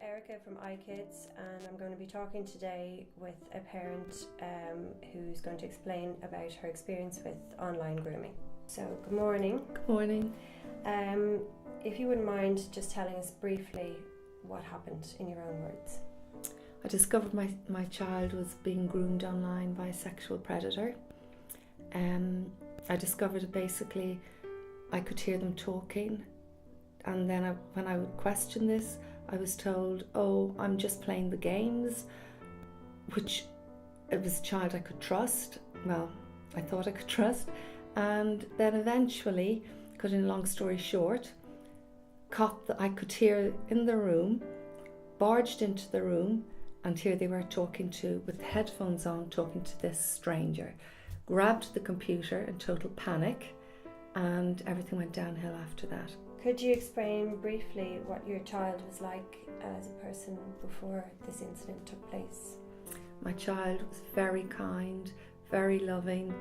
Erica from iKydz, and I'm going to be talking today with a parent who's going to explain about her experience with online grooming. So, good morning. Good morning. If you wouldn't mind just telling us briefly what happened in your own words. I discovered my child was being groomed online by a sexual predator. I discovered it basically, I could hear them talking, and then when I would question this, I was told, oh, I'm just playing the games, which it was a child I could trust. Well, I thought I could trust. And then eventually, cutting a long story short, caught that I could hear in the room, barged into the room, and here they were talking with the headphones on, talking to this stranger. Grabbed the computer in total panic, and everything went downhill after that. Could you explain briefly what your child was like as a person before this incident took place? My child was very kind, very loving,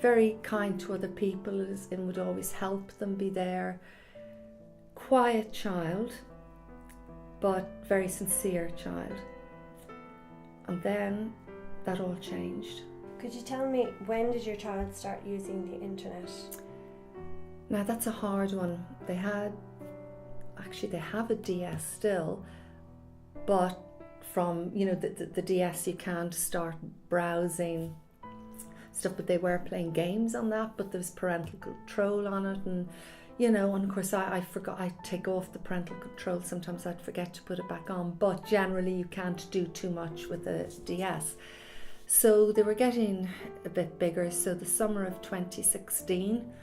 very kind to other people and would always help them, be there. Quiet child, but very sincere child. And then that all changed. Could you tell me, when did your child start using the internet? Now that's a hard one. They have a DS still, but from the DS you can't start browsing stuff, but they were playing games on that, but there was parental control on it, and and of course I forgot, I take off the parental control, sometimes I'd forget to put it back on, but generally you can't do too much with a DS. So they were getting a bit bigger, so the summer of 2016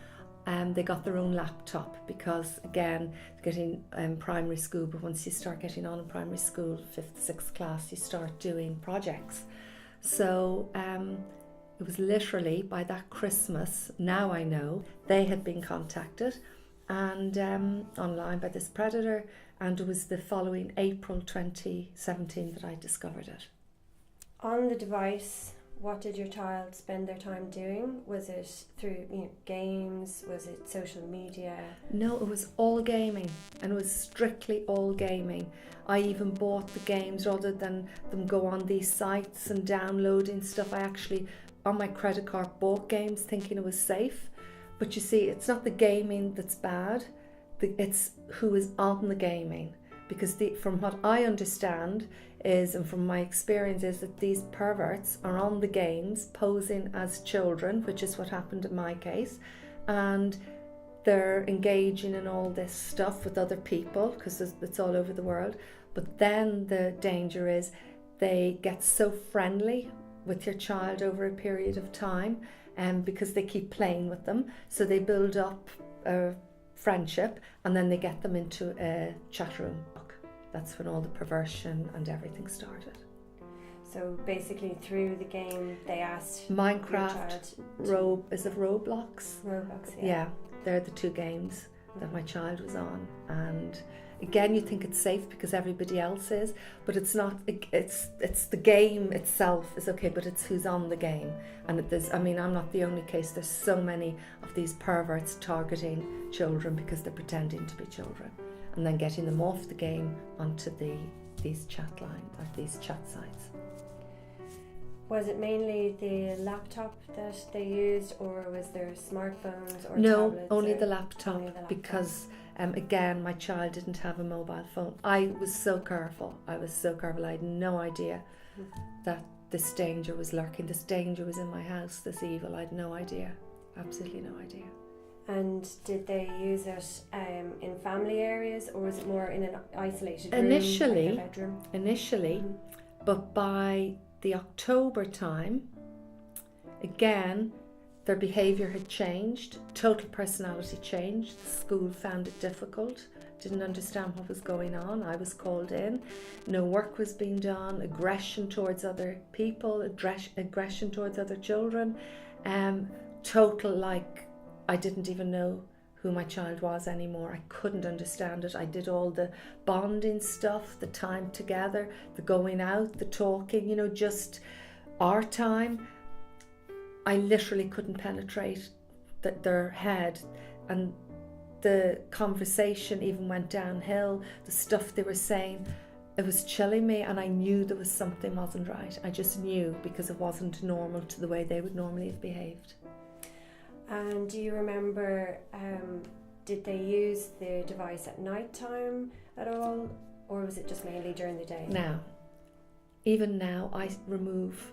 they got their own laptop, because again, getting primary school, but once you start getting on in primary school, 5th, 6th class, you start doing projects. So it was literally by that Christmas, now I know, they had been contacted and online by this predator, and it was the following April 2017 that I discovered it. On the device, what did your child spend their time doing? Was it through games? Was it social media? No, it was all gaming, and it was strictly all gaming. I even bought the games rather than them go on these sites and downloading stuff. I actually, on my credit card, bought games thinking it was safe. But you see, it's not the gaming that's bad, it's who is on the gaming. Because from what I understand is, and from my experience, is that these perverts are on the games posing as children, which is what happened in my case, and they're engaging in all this stuff with other people, because it's all over the world. But then the danger is they get so friendly with your child over a period of time, because they keep playing with them, so they build up a friendship, and then they get them into a chat room. That's when all the perversion and everything started. So basically through the game they asked Minecraft, is it Roblox? Roblox, yeah. They're the two games that my child was on, and again you think it's safe because everybody else is, but it's not. It's the game itself is okay, but it's who's on the game. And I'm not the only case. There's so many of these perverts targeting children because they're pretending to be children, and then getting them off the game onto these chat lines or these chat sites. Was it mainly the laptop that they used, or was there smartphones or No, tablets? only the laptop, because again, my child didn't have a mobile phone. I was so careful. I had no idea that this danger was lurking. This danger was in my house, this evil. I had no idea, absolutely no idea. And did they use it in family areas, or was it more in an isolated room, Initially, like a bedroom? Initially, but by the October time, again, their behaviour had changed, total personality changed. The school found it difficult, didn't understand what was going on. I was called in, no work was being done, aggression towards other people, aggression towards other children, total, like, I didn't even know who my child was anymore. I couldn't understand it. I did all the bonding stuff, the time together, the going out, the talking, just our time. I literally couldn't penetrate their head, and the conversation even went downhill. The stuff they were saying it was chilling me, and I knew there was something wasn't right. I just knew, because it wasn't normal to the way they would normally have behaved. And do you remember, did they use the device at night time at all, or was it just mainly during the day? Now, even now, I remove,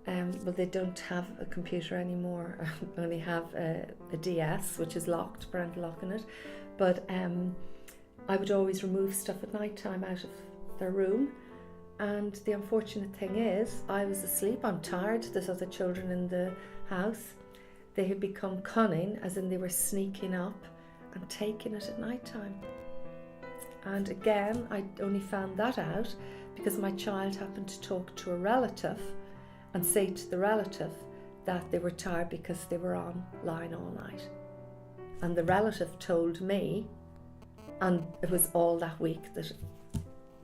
well, they don't have a computer anymore, only have a DS, which is locked, parental lock in it, but I would always remove stuff at night time out of their room. And the unfortunate thing is, I was asleep, I'm tired, there's other children in the house. They had become cunning, as in they were sneaking up and taking it at night time. And again, I only found that out because my child happened to talk to a relative and say to the relative that they were tired because they were online all night. And the relative told me, and it was all that week that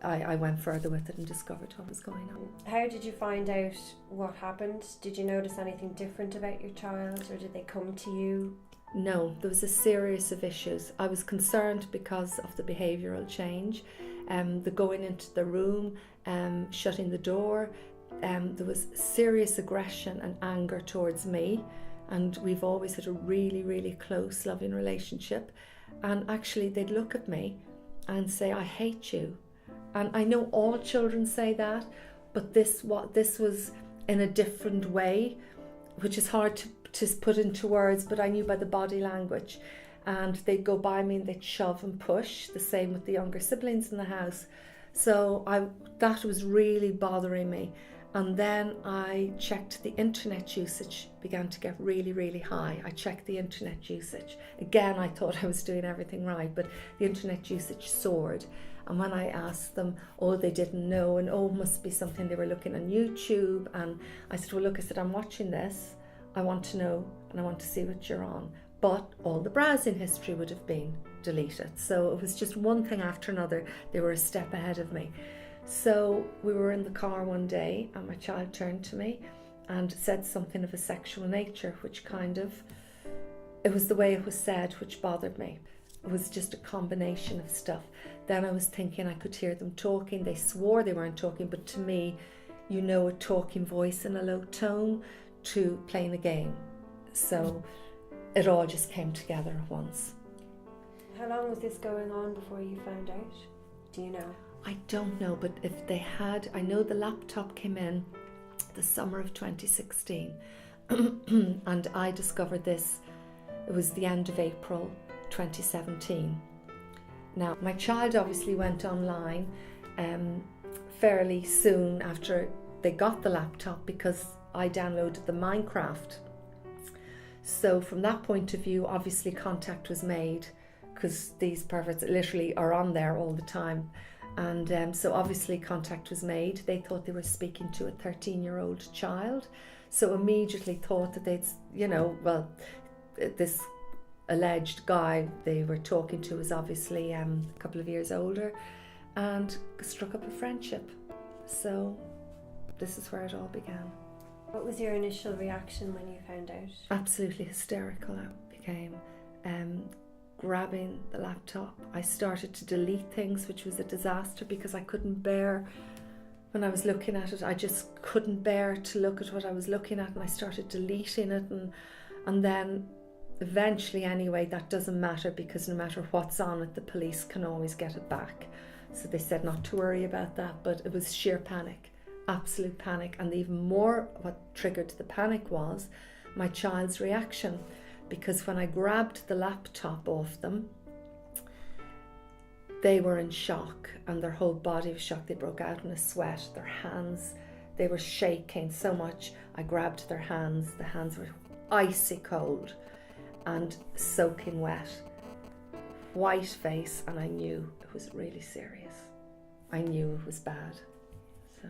I went further with it and discovered what was going on. How did you find out what happened? Did you notice anything different about your child, or did they come to you? No, there was a series of issues. I was concerned because of the behavioural change, the going into the room, shutting the door. There was serious aggression and anger towards me, and we've always had a really, really close, loving relationship. And actually they'd look at me and say, "I hate you." And I know all children say that, but this was in a different way, which is hard to put into words, but I knew by the body language. And they'd go by me and they'd shove and push, the same with the younger siblings in the house. So that was really bothering me. And then I checked the internet usage, began to get really, really high. I checked the internet usage. Again, I thought I was doing everything right, but the internet usage soared. And when I asked them, they didn't know, and it must be something they were looking on YouTube. And I said, well, look, I'm watching this. I want to know, and I want to see what you're on. But all the browsing history would have been deleted. So it was just one thing after another. They were a step ahead of me. So we were in the car one day, and my child turned to me and said something of a sexual nature, which it was the way it was said, which bothered me. It was just a combination of stuff. Then I was thinking I could hear them talking. They swore they weren't talking, but to me, a talking voice in a low tone to playing a game. So it all just came together at once. How long was this going on before you found out? Do you know? I don't know, but if they had, I know the laptop came in the summer of 2016 and I discovered this, it was the end of April 2017. Now, my child obviously went online fairly soon after they got the laptop because I downloaded the Minecraft. So from that point of view, obviously contact was made because these perverts literally are on there all the time. And so obviously contact was made. They thought they were speaking to a 13-year-old child. So immediately thought that this alleged guy they were talking to was obviously a couple of years older, and struck up a friendship. So this is where it all began. What was your initial reaction when you found out? Absolutely hysterical I became. Grabbing the laptop, I started to delete things, which was a disaster because I couldn't bear, when I was looking at it, I just couldn't bear to look at what I was looking at, and I started deleting it, and then eventually anyway, that doesn't matter because no matter what's on it, the police can always get it back. So they said not to worry about that, but it was sheer panic, absolute panic. And even more, what triggered the panic was my child's reaction. Because when I grabbed the laptop off them, they were in shock and their whole body was shocked. They broke out in a sweat. Their hands, they were shaking so much. I grabbed their hands. The hands were icy cold and soaking wet. White face, and I knew it was really serious. I knew it was bad. So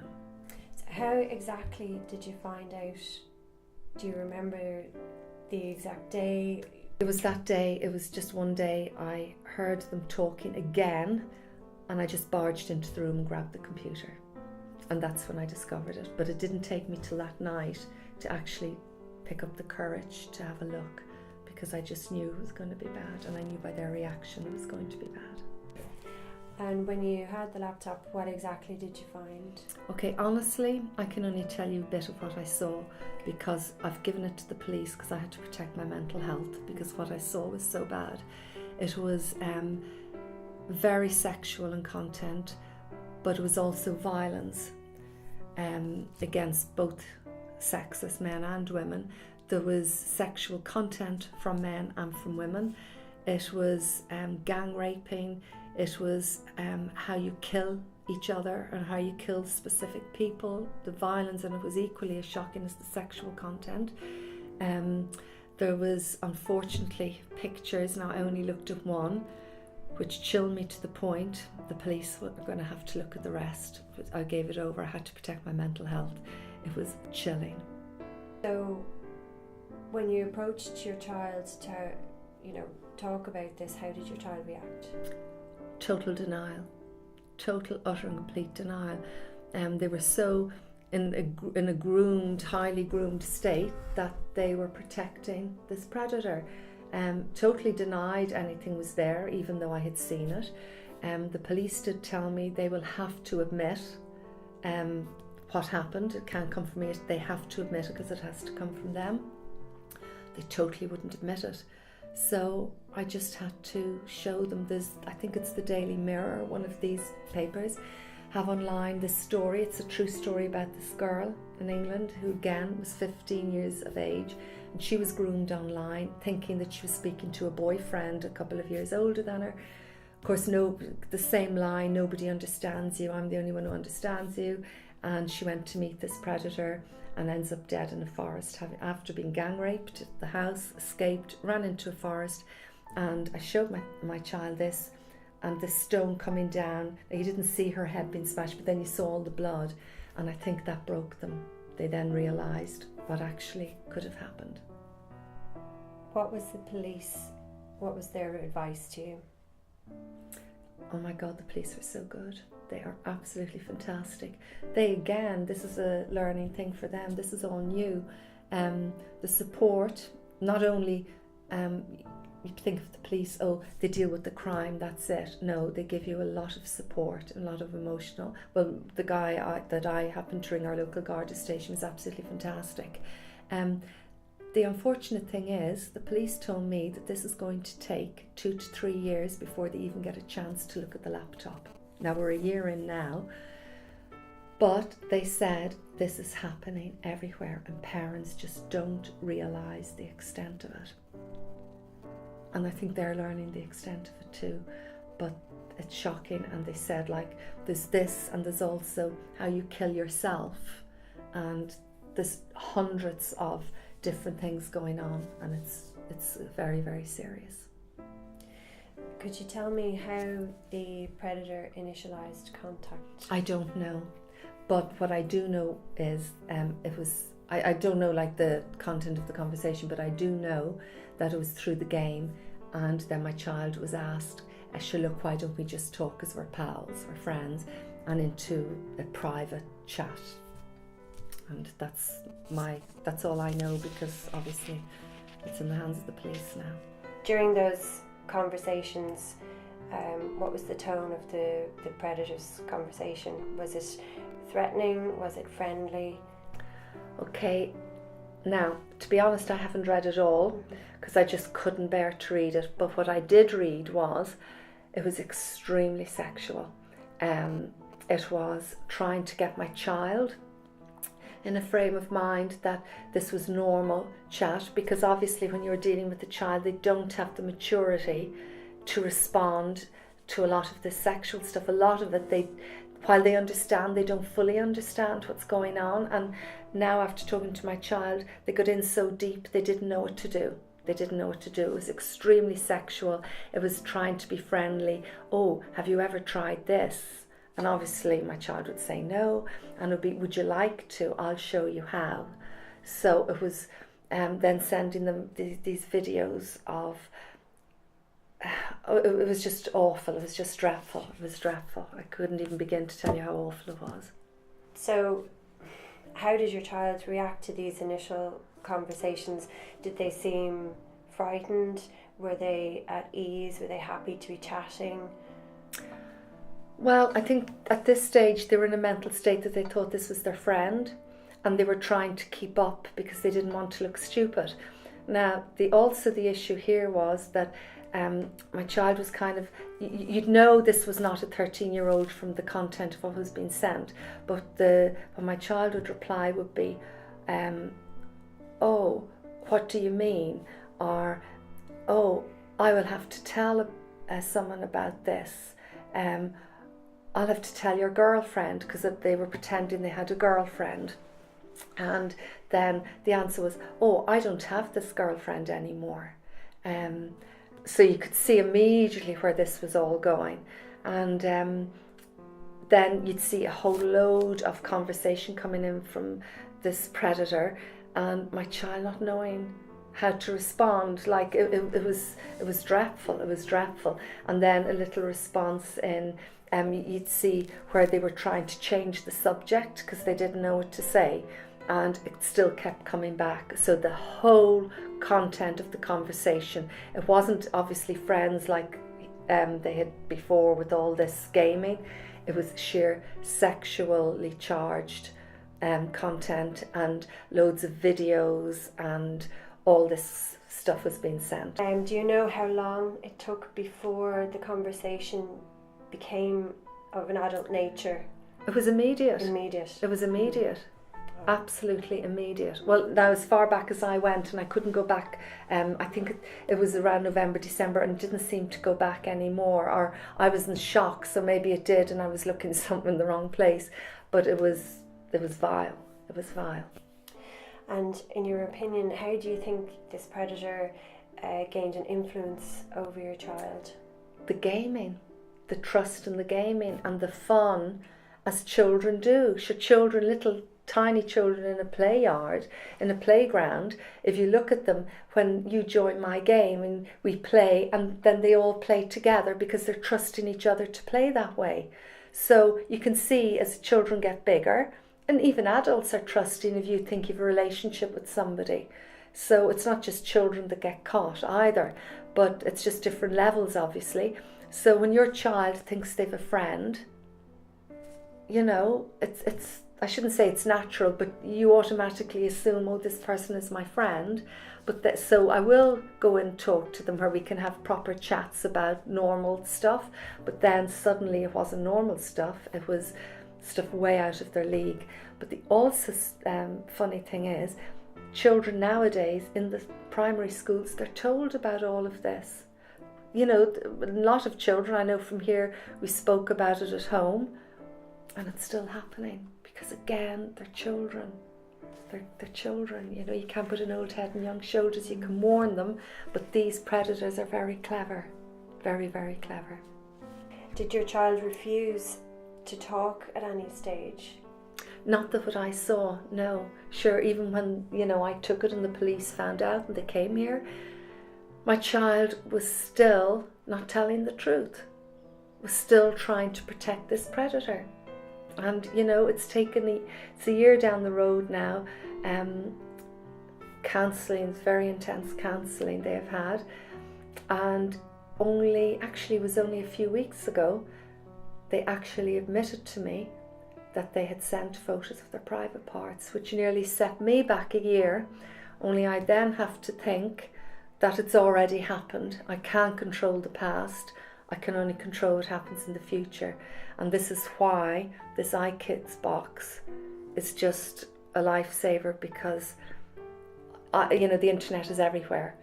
how exactly did you find out? Do you remember the exact day? It was that day, it was just one day I heard them talking again, and I just barged into the room and grabbed the computer, and that's when I discovered it. But it didn't take me till that night to actually pick up the courage to have a look, because I just knew it was going to be bad, and I knew by their reaction it was going to be bad. And when you had the laptop, what exactly did you find? Okay, honestly, I can only tell you a bit of what I saw because I've given it to the police because I had to protect my mental health because what I saw was so bad. It was very sexual in content, but it was also violence against both sexes, men and women. There was sexual content from men and from women. It was gang raping. It was how you kill each other and how you kill specific people, the violence, and it was equally as shocking as the sexual content. There was unfortunately pictures, now I only looked at one, which chilled me to the point the police were going to have to look at the rest. I gave it over, I had to protect my mental health. It was chilling. So when you approached your child to, talk about this, how did your child react? Total denial, total, utter and complete denial. They were so in a groomed, highly groomed state that they were protecting this predator. Totally denied anything was there, even though I had seen it. The police did tell me they will have to admit what happened. It can't come from me. They have to admit it because it has to come from them. They totally wouldn't admit it. So I just had to show them this. I think it's the Daily Mirror, one of these papers, have online this story. It's a true story about this girl in England who again was 15 years of age, and she was groomed online thinking that she was speaking to a boyfriend a couple of years older than her. Of course, the same line, nobody understands you, I'm the only one who understands you. And she went to meet this predator and ends up dead in a forest after being gang raped at the house, escaped, ran into a forest. And I showed my child this, and this stone coming down. He didn't see her head being smashed, but then he saw all the blood, and I think that broke them. They then realised what actually could have happened. What was their advice to you? Oh my God, the police were so good. They are absolutely fantastic. This is a learning thing for them. This is all new. The support, not only you think of the police, they deal with the crime, that's it. No, they give you a lot of support, a lot of emotional. Well, the guy that I happened to ring, our local Garda station, was absolutely fantastic. The unfortunate thing is, the police told me that this is going to take 2 to 3 years before they even get a chance to look at the laptop. Now we're a year in now, but they said this is happening everywhere and parents just don't realise the extent of it. And I think they're learning the extent of it too, but it's shocking. And they said, there's this and there's also how you kill yourself, and there's hundreds of different things going on, and it's very, very serious. Could you tell me how the predator initialised contact? I don't know, but what I do know is I don't know the content of the conversation, but I do know that it was through the game, and then my child was asked, look, why don't we just talk as we're pals, we're friends, and into a private chat. And that's all I know, because obviously it's in the hands of the police now. During those conversations, what was the tone of the predator's conversation? Was it threatening? Was it friendly? Okay, now to be honest, I haven't read it all because I just couldn't bear to read it, but what I did read was it was extremely sexual. It was trying to get my child in a frame of mind that this was normal chat, because obviously when you're dealing with a child, they don't have the maturity to respond to a lot of this sexual stuff. A lot of it, while they understand, they don't fully understand what's going on. And now after talking to my child, they got in so deep, they didn't know what to do. It was extremely sexual. It was trying to be friendly. Oh, have you ever tried this? And obviously my child would say no, and it would be, would you like to? I'll show you how. So it was then sending them these videos of, it was just awful, it was just dreadful, I couldn't even begin to tell you how awful it was. So how did your child react to these initial conversations? Did they seem frightened? Were they at ease? Were they happy to be chatting? Well, I think at this stage they were in a mental state that they thought this was their friend, and they were trying to keep up because they didn't want to look stupid. Now, the issue here was that my child was kind of, you'd know this was not a 13-year-old from the content of what was being sent, but what my child would reply would be, oh, what do you mean? Or, oh, I will have to tell someone about this. I'll have to tell your girlfriend, because they were pretending they had a girlfriend. And then the answer was, oh, I don't have this girlfriend anymore. So you could see immediately where this was all going. And then you'd see a whole load of conversation coming in from this predator, and my child not knowing how to respond. Like it was dreadful. It was dreadful. And then a little response in, you'd see where they were trying to change the subject because they didn't know what to say, and it still kept coming back. So the whole content of the conversation, it wasn't obviously friends like they had before with all this gaming. It was sheer sexually charged content, and loads of videos, and all this stuff was being sent. Do you know how long it took before the conversation became of an adult nature? It was immediate. It was immediate. Absolutely immediate. Well, now as far back as I went, and I couldn't go back, I think it was around November, December, and it didn't seem to go back anymore, or I was in shock, so maybe it did and I was looking something in the wrong place, but it was vile. It was vile. And in your opinion, how do you think this predator gained an influence over your child? The gaming, the trust in the gaming, and the fun, as children do. Children, little tiny children in a play yard, in a playground, if you look at them, when you join my game and we play, and then they all play together because they're trusting each other to play that way. So you can see as children get bigger, and even adults are trusting if you think you have a relationship with somebody. So it's not just children that get caught either, but it's just different levels, obviously. So when your child thinks they've a friend, you know, it's I shouldn't say it's natural, but you automatically assume, oh, this person is my friend. But so I will go and talk to them where we can have proper chats about normal stuff. But then suddenly it wasn't normal stuff. It was stuff way out of their league. But the also funny thing is, children nowadays in the primary schools, they're told about all of this. You know, a lot of children, I know from here, we spoke about it at home, and it's still happening. Because again, they're children. They're children. You know, you can't put an old head on young shoulders. You can warn them, but these predators are very clever, very, very clever. Did your child refuse to talk at any stage? Not that what I saw. No. Sure, even when I took it and the police found out and they came here, my child was still not telling the truth. Was still trying to protect this predator. And it's a year down the road now. Counselling, very intense counselling they have had, and it was only a few weeks ago they actually admitted to me that they had sent photos of their private parts, which nearly set me back a year. Only I then have to think that it's already happened. I can't control the past. I can only control what happens in the future. And this is why this iKydz box is just a lifesaver, because the internet is everywhere,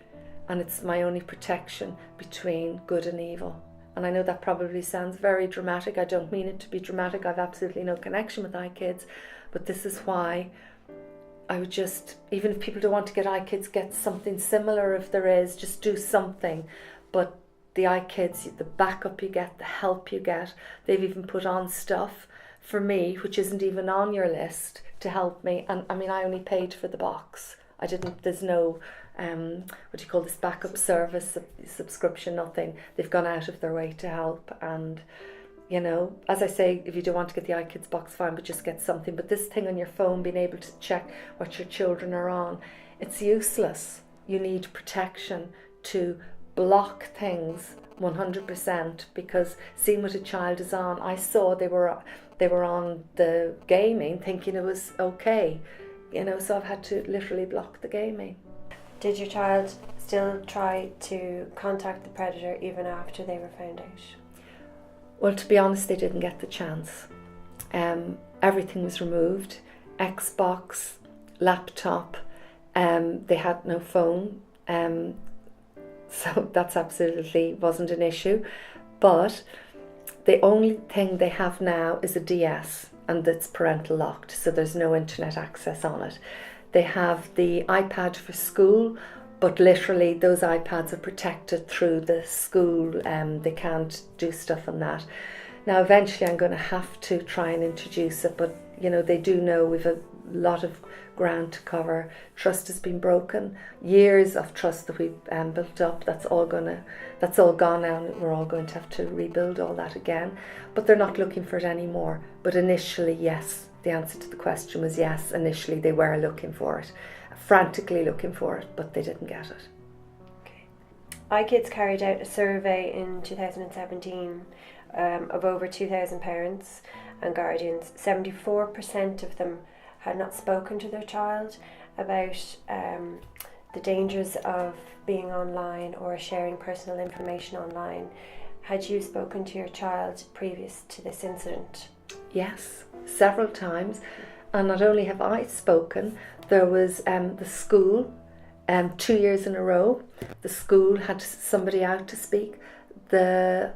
and it's my only protection between good and evil. And I know that probably sounds very dramatic. I don't mean it to be dramatic. I've absolutely no connection with iKydz, but this is why I would just, even if people don't want to get iKydz, get something similar if there is, just do something. But the iKydz, the backup you get, the help you get, they've even put on stuff for me which isn't even on your list to help me. And I mean, I only paid for the box. There's no backup service, subscription, nothing. They've gone out of their way to help. And as I say, if you don't want to get the iKydz box, fine, but just get something. But this thing on your phone, being able to check what your children are on, it's useless. You need protection to block things 100%, because seeing what a child is on, I saw they were on the gaming thinking it was okay, so I've had to literally block the gaming. Did your child still try to contact the predator even after they were found out? Well, to be honest, they didn't get the chance. Everything was removed, Xbox, laptop, they had no phone, so that's absolutely wasn't an issue. But the only thing they have now is a DS, and it's parental locked, so there's no internet access on it. They have the iPad for school, but literally those iPads are protected through the school, they can't do stuff on that. Now eventually I'm going to have to try and introduce it, but they do know we've a lot of ground to cover. Trust has been broken, years of trust that we've built up, that's all gone now, and we're all going to have to rebuild all that again. But they're not looking for it anymore. But initially, yes, the answer to the question was yes. Initially they were looking for it, frantically looking for it, but they didn't get it. Okay. iKydz carried out a survey in 2017 of over 2,000 parents and guardians. 74% of them had not spoken to their child about the dangers of being online or sharing personal information online. Had you spoken to your child previous to this incident? Yes, several times. And not only have I spoken, there was the school, 2 years in a row, the school had somebody out to speak. The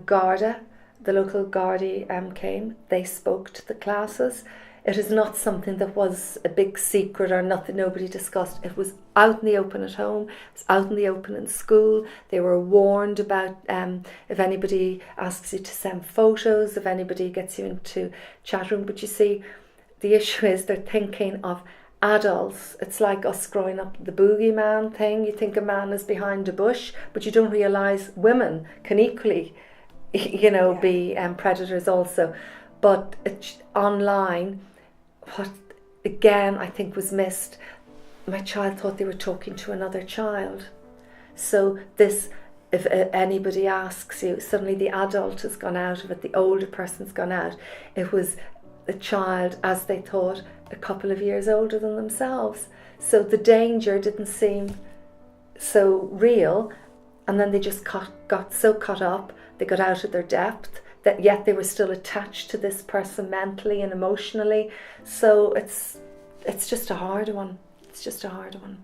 Garda, the local Gardaí came, they spoke to the classes. It is not something that was a big secret or nothing nobody discussed. It was out in the open at home, it was out in the open in school. They were warned about if anybody asks you to send photos, if anybody gets you into chat room. But you see, the issue is they're thinking of adults. It's like us growing up, the boogeyman thing. You think a man is behind a bush, but you don't realise women can equally, be predators also. But online, what again I think was missed, my child thought they were talking to another child. So this, if anybody asks you, suddenly the adult has gone out of it, the older person's gone out. It was a child, as they thought, a couple of years older than themselves. So the danger didn't seem so real, and then they just got so caught up, they got out of their depth, that yet they were still attached to this person mentally and emotionally. So it's just a hard one. It's just a hard one.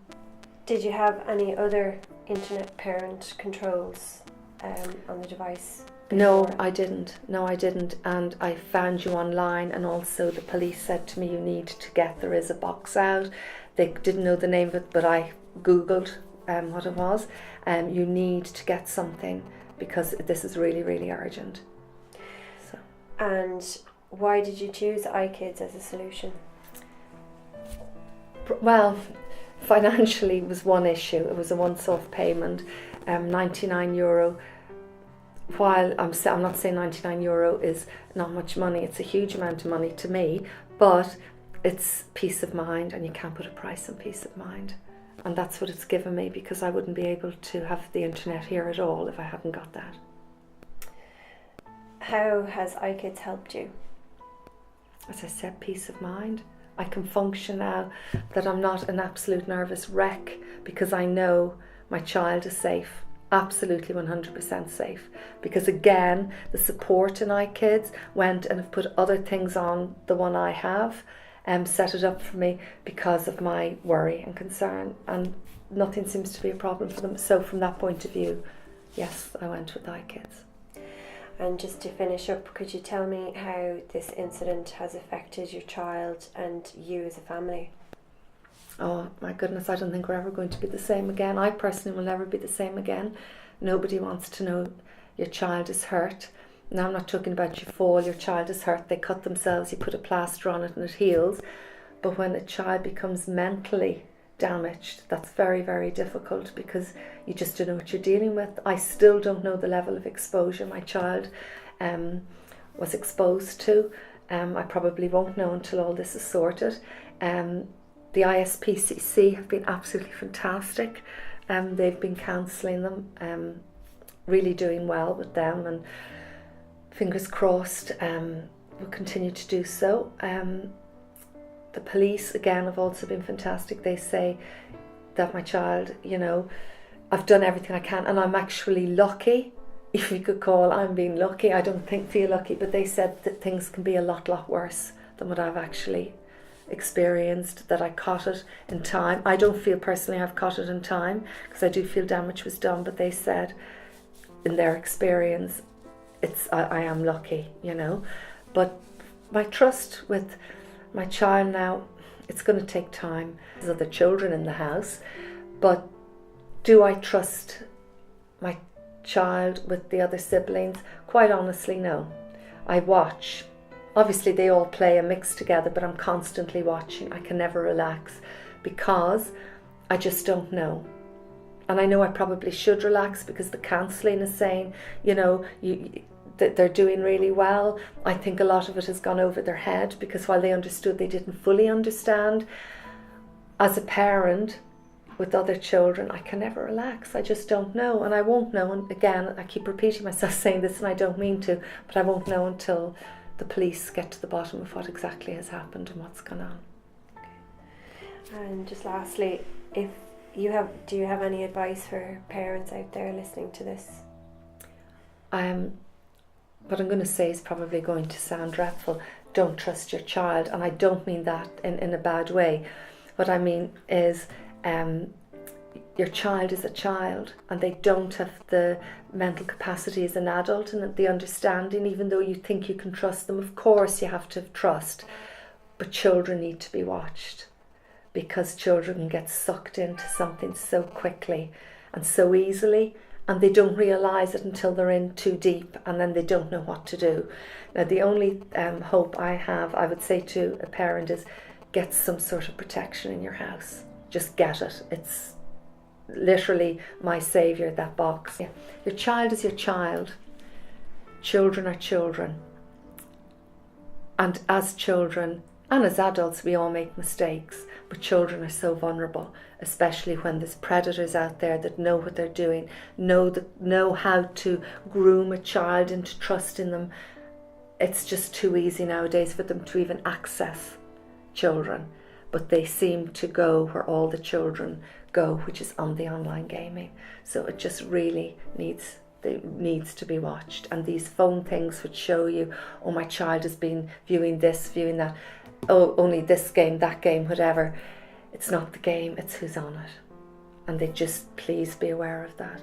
Did you have any other internet parent controls on the device before? No, I didn't. And I found you online, and also the police said to me, you need to get, there is a box out. They didn't know the name of it, but I Googled what it was. You need to get something because this is really, really urgent. And why did you choose iKydz as a solution? Well, financially was one issue. It was a once-off payment, €99. While I'm not saying €99 is not much money, it's a huge amount of money to me, but it's peace of mind, and you can't put a price on peace of mind. And that's what it's given me, because I wouldn't be able to have the internet here at all if I hadn't got that. How has iKydz helped you? As I said, peace of mind. I can function now that I'm not an absolute nervous wreck, because I know my child is safe, absolutely 100% safe. Because again, the support in iKydz went and have put other things on the one I have, and set it up for me because of my worry and concern, and nothing seems to be a problem for them. So from that point of view, yes, I went with iKydz. And just to finish up, could you tell me how this incident has affected your child and you as a family? Oh my goodness, I don't think we're ever going to be the same again. I personally will never be the same again. Nobody wants to know your child is hurt. Now I'm not talking about you fall, your child is hurt, they cut themselves, you put a plaster on it and it heals. But when a child becomes mentally damaged, that's very, very difficult, because you just don't know what you're dealing with. I still don't know the level of exposure my child was exposed to. I probably won't know until all this is sorted. The ISPCC have been absolutely fantastic. They've been counselling them, really doing well with them, and fingers crossed will continue to do so. The police, again, have also been fantastic. They say that my child, I've done everything I can, and I'm actually lucky, if you could call I'm being lucky. I don't feel lucky, but they said that things can be a lot worse than what I've actually experienced, that I caught it in time. I don't feel personally I've caught it in time, because I do feel damage was done, but they said in their experience I am lucky, But my trust with my child now, it's going to take time. There's other children in the house, but do I trust my child with the other siblings? Quite honestly, no. I watch. Obviously they all play and mix together, but I'm constantly watching. I can never relax because I just don't know. And I know I probably should relax, because the counselling is saying, that they're doing really well. I think a lot of it has gone over their head, because while they understood, they didn't fully understand. As a parent with other children, I can never relax. I just don't know, and I won't know. And again, I keep repeating myself saying this, and I don't mean to, but I won't know until the police get to the bottom of what exactly has happened and what's gone on. Okay. And just lastly, do you have any advice for parents out there listening to this? What I'm going to say is probably going to sound dreadful. Don't trust your child, and I don't mean that in a bad way. What I mean is your child is a child, and they don't have the mental capacity as an adult and the understanding, even though you think you can trust them. Of course you have to have trust, but children need to be watched, because children can get sucked into something so quickly and so easily, and they don't realise it until they're in too deep, and then they don't know what to do. Now, the only hope I have, I would say to a parent, is get some sort of protection in your house. Just get it. It's literally my saviour, that box. Yeah. Your child is your child. Children are children. And as children and as adults, we all make mistakes, but children are so vulnerable, especially when there's predators out there that know what they're doing, know how to groom a child into trusting them. It's just too easy nowadays for them to even access children, but they seem to go where all the children go, which is on the online gaming. So it just really needs to be watched. And these phone things which show you, oh, my child has been viewing this, viewing that, oh, only this game, that game, whatever. It's not the game, it's who's on it. And they just, please be aware of that.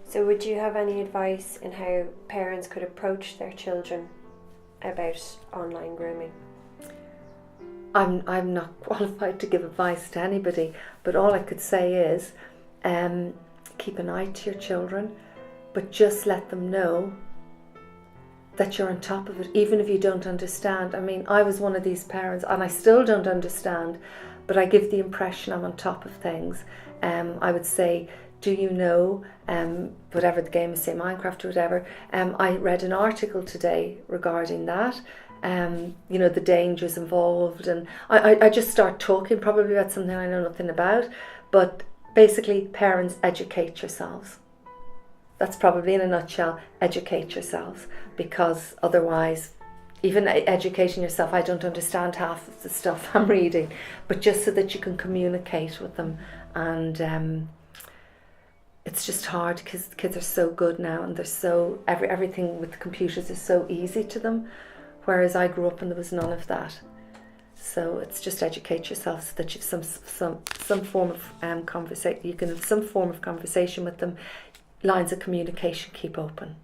So would you have any advice in how parents could approach their children about online grooming? I'm not qualified to give advice to anybody, but all I could say is keep an eye to your children, but just let them know that you're on top of it, even if you don't understand. I mean, I was one of these parents, and I still don't understand, but I give the impression I'm on top of things. I would say, do you know, whatever the game is, say Minecraft or whatever, I read an article today regarding that, the dangers involved, and I just start talking probably about something I know nothing about, but basically, parents, educate yourselves. That's probably in a nutshell, educate yourselves, because otherwise, even educating yourself, I don't understand half of the stuff I'm reading, but just so that you can communicate with them. And it's just hard because kids are so good now, and they're so, everything with computers is so easy to them, whereas I grew up and there was none of that. So it's just educate yourself so that you've some form of conversation. You can have some form of conversation with them. Lines of communication keep open.